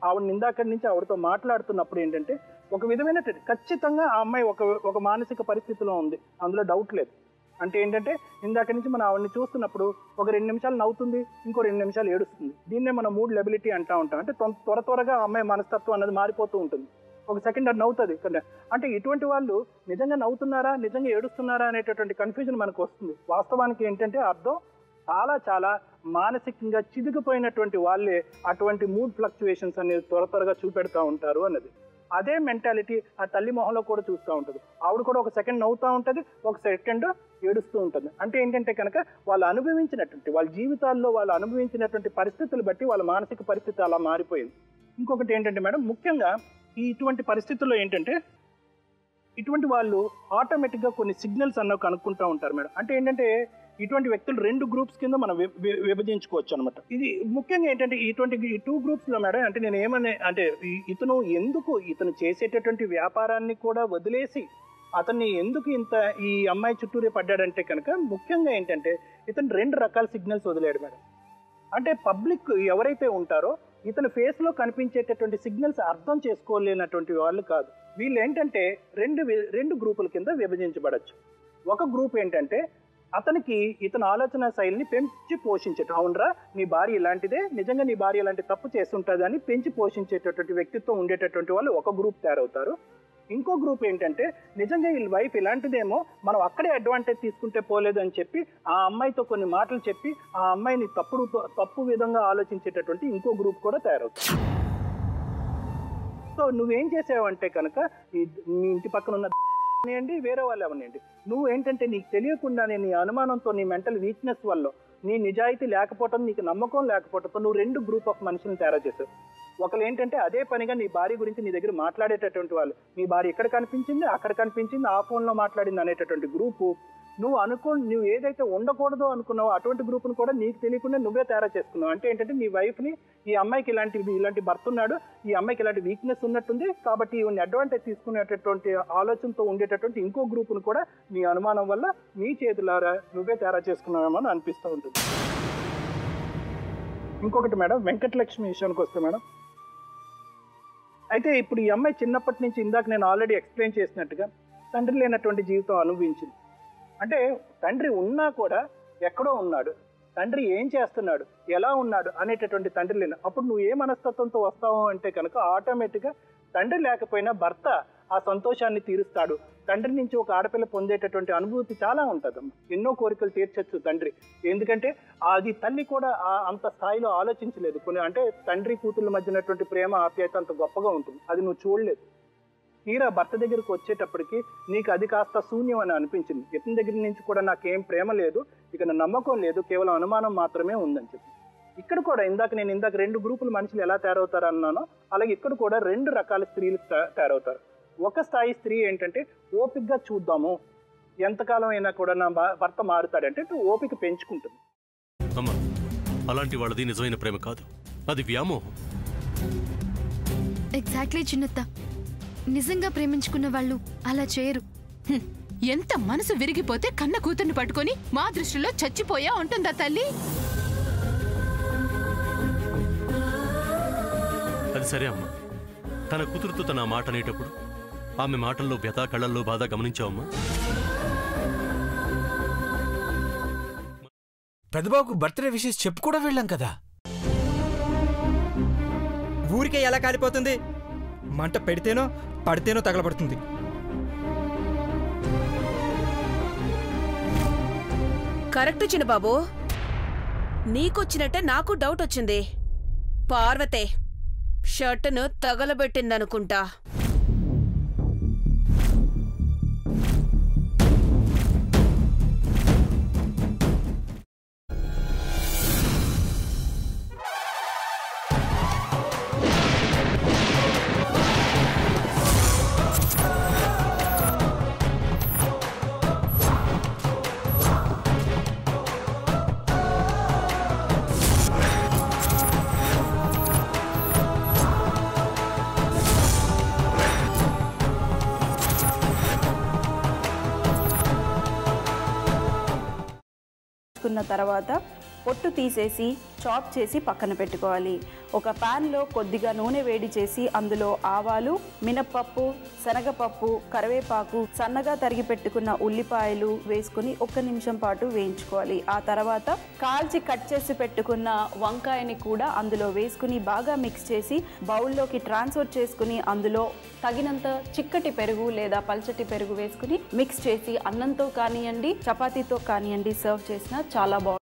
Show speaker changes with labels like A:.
A: ఆవిడ ఇందాక నుంచి ఆవిడతో మాట్లాడుతున్నప్పుడు ఏంటంటే ఒక విధమైన ఖచ్చితంగా ఆ అమ్మాయి ఒక మానసిక పరిస్థితిలో ఉంది, అందులో డౌట్ లేదు. అంటే ఏంటంటే ఇందాక నుంచి మనం ఆవిడని చూస్తున్నప్పుడు ఒక 2 నిమిషాలు నవ్వుతుంది, ఇంకో 2 నిమిషాలు ఏడుస్తుంది. దీన్నే మనం మూడ్ లెబిలిటీ అంటూ ఉంటాం. అంటే త్వరగా ఆ అమ్మాయి మనస్తత్వం అనేది మారిపోతూ ఉంటుంది. ఒక సెకండ్ అది నవ్వుతుంది. అంటే ఇటువంటి వాళ్ళు నిజంగా నవ్వుతున్నారా, నిజంగా ఏడుస్తున్నారా అనేటటువంటి కన్ఫ్యూజన్ మనకు వస్తుంది. వాస్తవానికి ఏంటంటే అర్థం చాలా మానసికంగా చిదిగిపోయినటువంటి వాళ్ళే అటువంటి మూడ్ ఫ్లక్చువేషన్స్ అనేది త్వరగా చూపెడతా ఉంటారు అన్నది. అదే మెంటాలిటీ ఆ తల్లి మొహంలో కూడా చూస్తూ ఉంటుంది. ఆవిడ కూడా ఒక సెకండ్ నవ్వుతూ ఉంటుంది, ఒక సెకండ్ ఏడుస్తూ ఉంటుంది. అంటే ఏంటంటే కనుక వాళ్ళు అనుభవించినటువంటి వాళ్ళ జీవితాల్లో వాళ్ళు అనుభవించినటువంటి పరిస్థితులు బట్టి వాళ్ళ మానసిక పరిస్థితి అలా మారిపోయింది. ఇంకొకటి ఏంటంటే మేడం, ముఖ్యంగా ఇటువంటి పరిస్థితుల్లో ఏంటంటే ఇటువంటి వాళ్ళు ఆటోమేటిక్గా కొన్ని సిగ్నల్స్ అన్నవి కనుక్కుంటూ ఉంటారు మేడం. అంటే ఏంటంటే ఇటువంటి వ్యక్తులు 2 గ్రూప్స్ కింద మనం విభజించుకోవచ్చు అనమాట. ఇది ముఖ్యంగా ఏంటంటే ఇటువంటి 2 గ్రూప్స్లో మేడం, అంటే నేను అంటే ఇతను చేసేటటువంటి వ్యాపారాన్ని కూడా వదిలేసి అతన్ని ఎందుకు ఈ అమ్మాయి చుట్టూరే పడ్డాడంటే కనుక ముఖ్యంగా ఏంటంటే ఇతను 2 రకాల సిగ్నల్స్ వదిలాడు మేడం. అంటే పబ్లిక్ ఎవరైతే ఉంటారో ఇతని ఫేస్లో కనిపించేటటువంటి సిగ్నల్స్ అర్థం చేసుకోలేనటువంటి వాళ్ళు కాదు. వీళ్ళు ఏంటంటే 2 గ్రూపుల కింద విభజించబడచ్చు. ఒక గ్రూప్ ఏంటంటే అతనికి ఇతని ఆలోచన శైలిని పెంచి పోషించటం. అవునరా, నీ భార్య ఇలాంటిదే, నిజంగా నీ భార్య ఇలాంటి తప్పు చేస్తుంటుంది అని పెంచి పోషించేటటువంటి వ్యక్తిత్వం ఉండేటటువంటి వాళ్ళు ఒక గ్రూప్ తయారవుతారు. ఇంకో గ్రూప్ ఏంటంటే నిజంగా వీళ్ళ వైఫ్ ఇలాంటిదేమో, మనం అక్కడే అడ్వాంటేజ్ తీసుకుంటే పోలేదు అని చెప్పి ఆ అమ్మాయితో కొన్ని మాటలు చెప్పి ఆ అమ్మాయిని తప్పు విధంగా ఆలోచించేటటువంటి ఇంకో గ్రూప్ కూడా తయారవుతుంది. సో నువ్వేం చేసావంటే కనుక మీ ఇంటి పక్కన ఉన్న అవనియండి, వేరే వాళ్ళు అవనియండి, నువ్వు ఏంటంటే నీకు తెలియకుండానే నీ అనుమానంతో, నీ మెంటల్ వీక్నెస్ వల్ల, నీ నిజాయితీ లేకపోవటం, నీకు నమ్మకం లేకపోవటంతో నువ్వు 2 గ్రూప్ ఆఫ్ మనుషులను తయారు చేశావు. ఒకరు ఏంటంటే అదే పనిగా నీ భార్య గురించి నీ దగ్గర మాట్లాడేటటువంటి వాళ్ళు, నీ భార్య ఇక్కడ కనిపించింది, అక్కడ కనిపించింది, ఆ ఫోన్లో మాట్లాడింది అనేటటువంటి గ్రూపు. నువ్వు ఏదైతే ఉండకూడదో అనుకున్నావో అటువంటి గ్రూప్ను కూడా నీకు తెలియకుండా నువ్వే తయారు చేసుకున్నావు. అంటే ఏంటంటే నీ వైఫ్ని, ఈ అమ్మాయికి ఇలాంటి భర్త ఉన్నాడు, ఈ అమ్మాయికి ఇలాంటి వీక్నెస్ ఉన్నట్టుంది కాబట్టి ఈవెన్ అడ్వాంటేజ్ తీసుకునేటటువంటి ఆలోచనతో ఉండేటటువంటి ఇంకో గ్రూప్ను కూడా నీ అనుమానం వల్ల నీ చేతులారా నువ్వే తయారు చేసుకున్నావేమో అని అనిపిస్తూ ఉంటుంది. ఇంకొకటి మేడం, వెంకటలక్ష్మి విషయానికి వస్తే మేడం, అయితే ఇప్పుడు ఈ అమ్మాయి చిన్నప్పటి నుంచి ఇందాక నేను ఆల్రెడీ ఎక్స్ప్లెయిన్ చేసినట్టుగా తండ్రి లేనటువంటి జీవితం అనుభవించింది. అంటే తండ్రి ఉన్నా కూడా ఎక్కడో ఉన్నాడు, తండ్రి ఏం చేస్తున్నాడు, ఎలా ఉన్నాడు అనేటటువంటి తండ్రి లేని అప్పుడు నువ్వు ఏ మనస్తత్వంతో వస్తావు అంటే కనుక ఆటోమేటిక్గా తండ్రి లేకపోయినా భర్త ఆ సంతోషాన్ని తీరుస్తాడు. తండ్రి నుంచి ఒక ఆడపిల్ల పొందేటటువంటి అనుభూతి చాలా ఉంటుందమ్మా. ఎన్నో కోరికలు తీర్చచ్చు తండ్రి, ఎందుకంటే అది తల్లి కూడా అంత స్థాయిలో ఆలోచించలేదు. అంటే తండ్రి కూతుళ్ళ మధ్యనటువంటి ప్రేమ ఆప్యాయత అంత గొప్పగా ఉంటుంది, అది నువ్వు చూడలేదు. తీరా భర్త దగ్గరికి వచ్చేటప్పటికి నీకు అది కాస్త శూన్యం అని అనిపించింది. ఇతని దగ్గర నుంచి కూడా నాకేం ప్రేమ లేదు, ఇక నా నమ్మకం లేదు, కేవలం అనుమానం మాత్రమే ఉందని చెప్పి. ఇక్కడ కూడా నేను ఇందాక 2 గ్రూపుల మనుషులు ఎలా తయారవుతారు అన్నానో అలాగే ఇక్కడ కూడా 2 రకాల స్త్రీలు తయారవుతారు. ఒక స్థాయి స్త్రీ ఏంటంటే ఓపికగా చూద్దాము, ఎంతకాలం అయినా కూడా నా భర్త మారుతాడంటే ఓపిక పెంచుకుంటుంది.
B: అమ్మా, అలాంటి వాళ్ళది నిజమైన ప్రేమ కాదు, అది వ్యామోహం.
C: ఎగ్జాక్ట్లీ చిన్నత్త, నిజంగా ప్రేమించుకున్న వాళ్ళు అలా చేయరు.
D: ఎంత మనసు విరిగిపోతే కన్న కూతుర్ని పట్టుకొని మా దృష్టిలో చచ్చిపోయా ఉంటుందా తల్లి?
B: అది సరే అమ్మా, తన కూతురుతో తన మాట అనేటప్పుడు ఆమె మాటల్లో వ్యథ, కళ్ళల్లో బాధ గమనించావమ్మా?
E: పెద్దబాబుకు బర్త్డే విషెస్ చెప్పు కూడా వెళ్ళాం కదా.
F: ఊరికే ఎలా కాలిపోతుంది? మంట పెడితేనో పడితేనో తగలబడుతుంది.
G: కరెక్ట్ చిన్నబాబు, నీకొచ్చినట్టే నాకు డౌట్ వచ్చింది. పార్వతే షర్టును తగలబెట్టిందనుకుంటా.
H: తర్వాత పొట్టు తీసేసి చాప్ చేసి పక్కన పెట్టుకోవాలి. ఒక ప్యాన్లో కొద్దిగా నూనె వేడి చేసి అందులో ఆవాలు, మినప్పప్పు, శనగపప్పు, కరివేపాకు, సన్నగా తరిగి పెట్టుకున్న ఉల్లిపాయలు వేసుకుని 1 నిమిషం పాటు వేయించుకోవాలి. ఆ తర్వాత కాల్చి కట్ చేసి పెట్టుకున్న వంకాయని కూడా అందులో వేసుకుని బాగా మిక్స్ చేసి బౌల్లోకి ట్రాన్స్ఫర్ చేసుకుని అందులో తగినంత చిక్కటి పెరుగు లేదా పల్చటి పెరుగు వేసుకుని మిక్స్ చేసి అన్నంతో కానివ్వండి, చపాతీతో కానివ్వండి సర్వ్ చేసినా చాలా బాగుంటుంది.